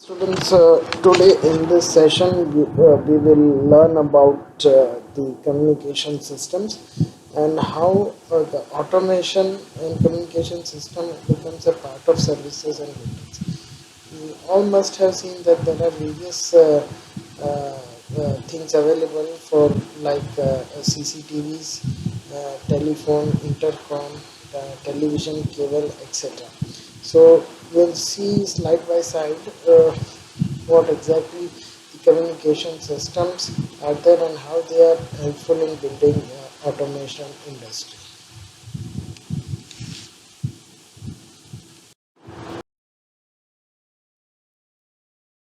Students, today in this session we will learn about the communication systems and how the automation and communication system becomes a part of services and buildings. We all must have seen that there are various things available for like CCTVs, telephone, intercom, television, cable, etc. So we'll see slide by slide what exactly the communication systems are there and how they are helpful in building automation industry.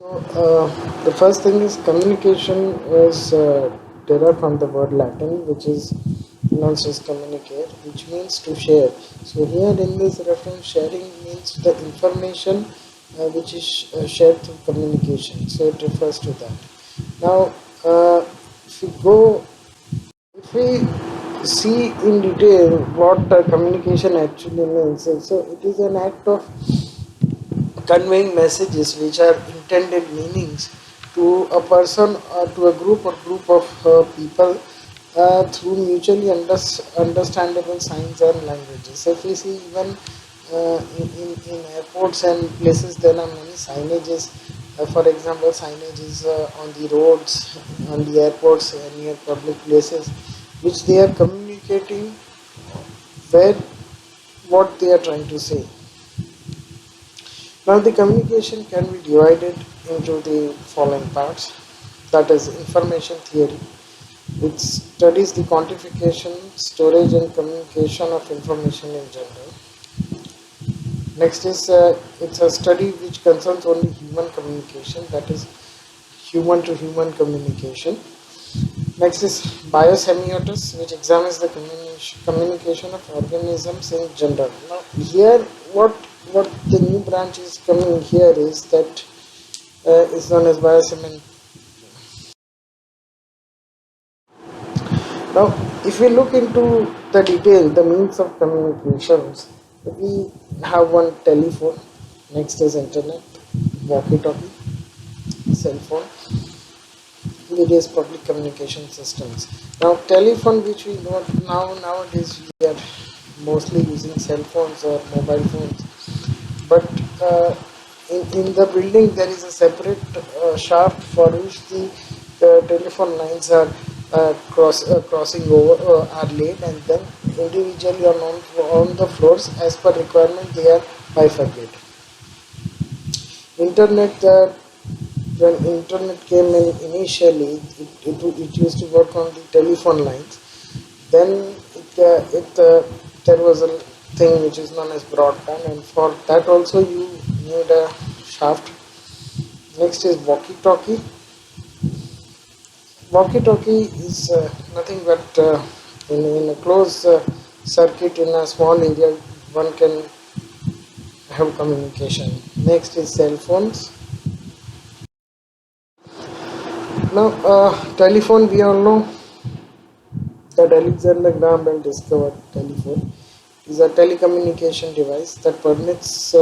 So the first thing is communication is derived from the word Latin, which is pronounced as communicate, which means to share. So here in this reference, sharing means the information which is shared through communication. So it refers to that. Now, if we go, if we see in detail what communication actually means, so it is an act of conveying messages which are intended meanings to a person or to a group of people through mutually understandable signs and languages. If we see even in airports and places, there are many signages. For example, signages on the roads, on the airports, and near public places, which they are communicating where what they are trying to say. Now, the communication can be divided into the following parts, that is, information theory, which studies the quantification, storage, and communication of information in general. Next is it's a study which concerns only human communication, that is, human to human communication. Next is biosemiotics, which examines the communication of organisms in general. Now, here, what the new branch is coming here is that is known as biosemiotics. Now, if we look into the detail, the means of communications, we have one telephone. Next is internet, walkie-talkie, cell phone, various public communication systems. Now, telephone, which we know nowadays, we are mostly using cell phones or mobile phones. But in the building, there is a separate shaft for which the telephone lines are crossing over, are laid, and then individually on the floors as per requirement they are bifurcated. Internet, when internet came in initially, it used to work on the telephone lines. Then there was a thing which is known as broadband, and for that also you need a shaft. Next is walkie-talkie. Walkie-talkie is nothing but in a closed circuit in a small area one can have communication. Next is cell phones. Now, telephone, we all know that Alexander Graham Bell discovered telephone is a telecommunication device that permits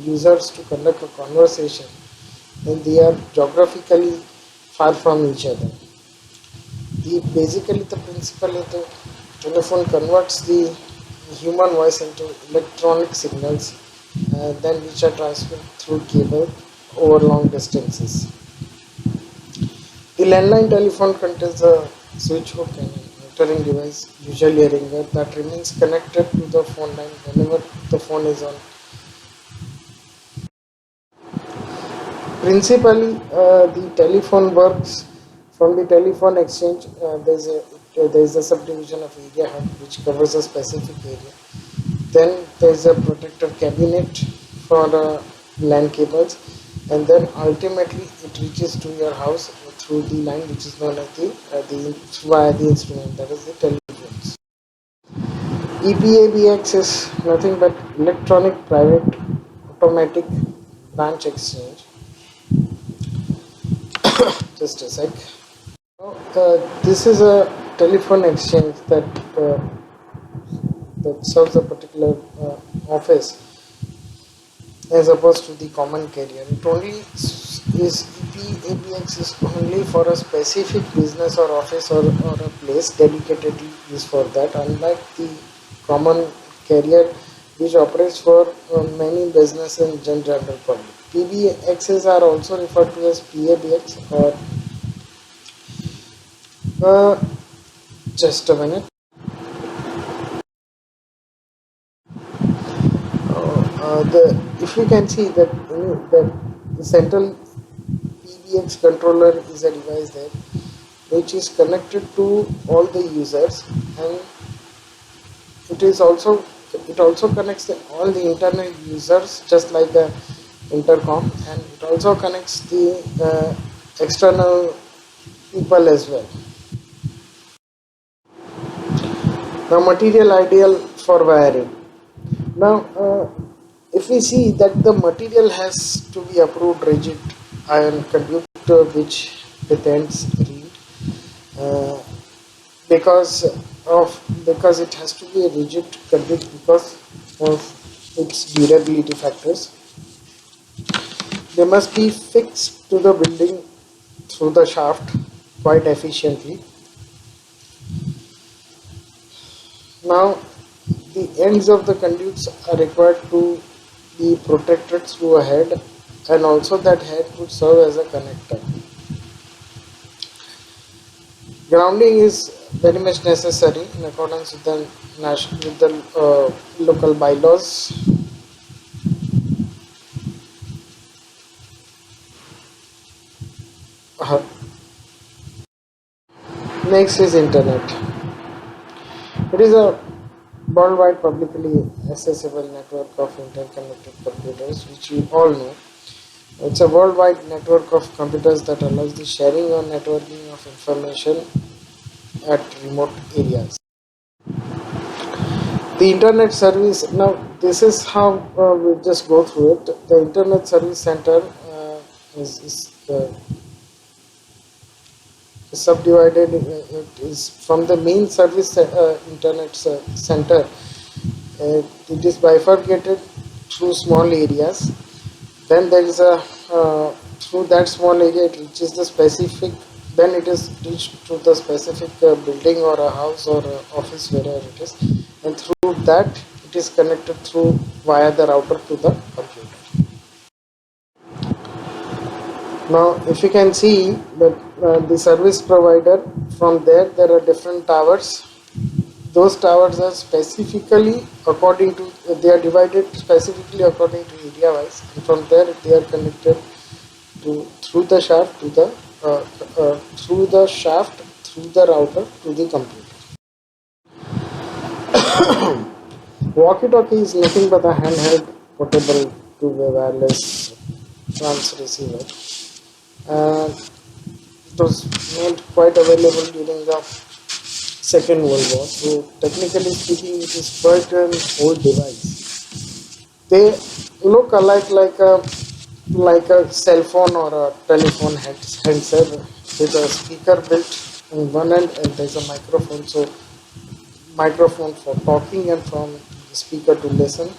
users to conduct a conversation when they are geographically far from each other. Basically, the principle of the telephone converts the human voice into electronic signals, then which are transferred through cable over long distances. The landline telephone contains a switch hook and an entering device, usually a ringer, that remains connected to the phone line whenever the phone is on. Principally, the telephone works from the telephone exchange. There is a subdivision of area hub which covers a specific area. Then there is a protector cabinet for LAN cables, and then ultimately it reaches to your house through the line which is known as the via the instrument, that is the telephones. EPABX is nothing but electronic private automatic branch exchange. Just a sec. Now, this is a telephone exchange that serves a particular office. as opposed to the common carrier. It only is EPABX is only for a specific business or office or a place dedicatedly used for that, unlike the common carrier which operates for many business and general public. PBXs are also referred to as PABX or uh, just a minute. The if you can see that that the central PBX controller is a device there which is connected to all the users, and it is also it also connects all the internet users just like the intercom, and it also connects the external people as well. Now, material ideal for wiring. Now, if we see that the material has to be approved rigid iron conductor which with ends reed, uh, because because it has to be a rigid conduit because of its durability factors. They must be fixed to the building through the shaft quite efficiently. Now, the ends of the conduits are required to be protected through a head, and also that head would serve as a connector. Grounding is very much necessary in accordance with the national with the local bylaws. Uh, Next is internet. It is a worldwide publicly accessible network of interconnected computers, which we all know. It's a worldwide network of computers that allows the sharing or networking of information at remote areas. The internet service, now this is how we just go through it. The internet service center is subdivided. It is from the main service internet center. It is bifurcated through small areas. Then there is a through that small area it reaches the specific. Then it is reached to the specific building or a house or a office wherever it is, and through that it is connected through via the router to the computer. Now, if you can see that the service provider, from there are different towers. Those towers are specifically according to they are divided specifically according to area wise, and from there they are connected to through the shaft to the through the shaft through the router to the computer. Walkie-talkie is nothing but a handheld portable two-way wireless trans receiver. It was made quite available during the Second World War. So technically speaking, it is quite an old device. They look alike like a cell phone or a telephone handset with a speaker built in one end, and there's a microphone. So microphone for talking and from the speaker to listen.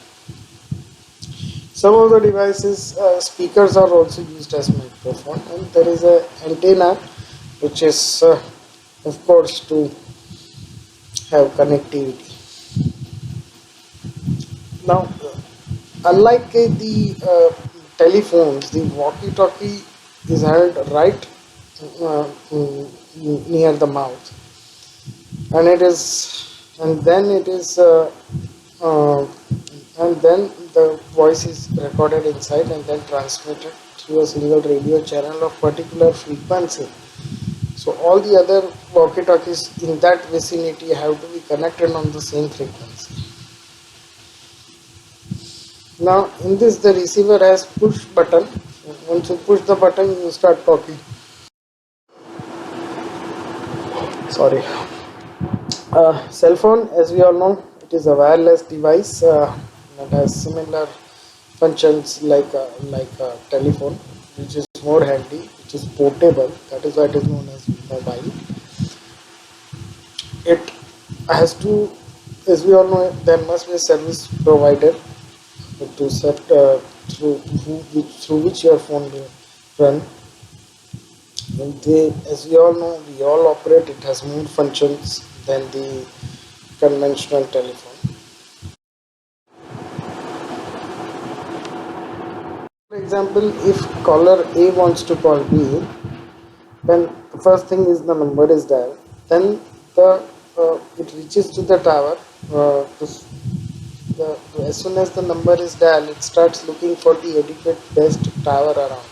Some of the devices speakers are also used as microphone, and there is a antenna which is of course to have connectivity. Now, unlike the telephones, the walkie-talkie is held right near the mouth, and it is, and then it is, uh, and then the voice is recorded inside and then transmitted through a single radio channel of particular frequency. So all the other walkie-talkies in that vicinity have to be connected on the same frequency. Now in this the receiver has push button. Once you push the button you start talking. Sorry. Cell phone, as we all know, it is a wireless device that has similar functions like a telephone, which is more handy, which is portable. That is why it is known as mobile. It has to, as we all know, there must be a service provider to set. through which your phone will run. And as we all know, we all operate. It has more functions than the conventional telephone. For example, if caller A wants to call B, then the first thing is the number is dialed. Then it reaches to the tower. As soon as the number is dialed, it starts looking for the adequate best tower around.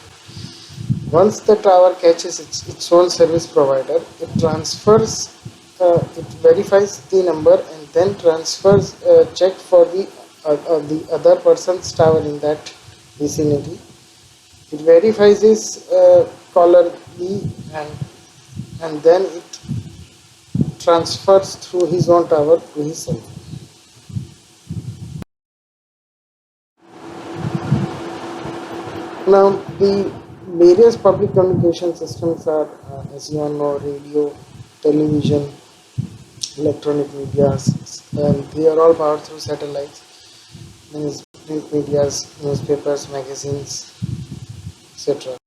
Once the tower catches its own service provider, it transfers, it verifies the number and then transfers check for the other person's tower in that vicinity. It verifies his caller B and then it transfers through his own tower to his cell phone. Now, the various public communication systems are, as you all know, radio, television, electronic medias, and they are all powered through satellites. Means print medias, newspapers, magazines, etc.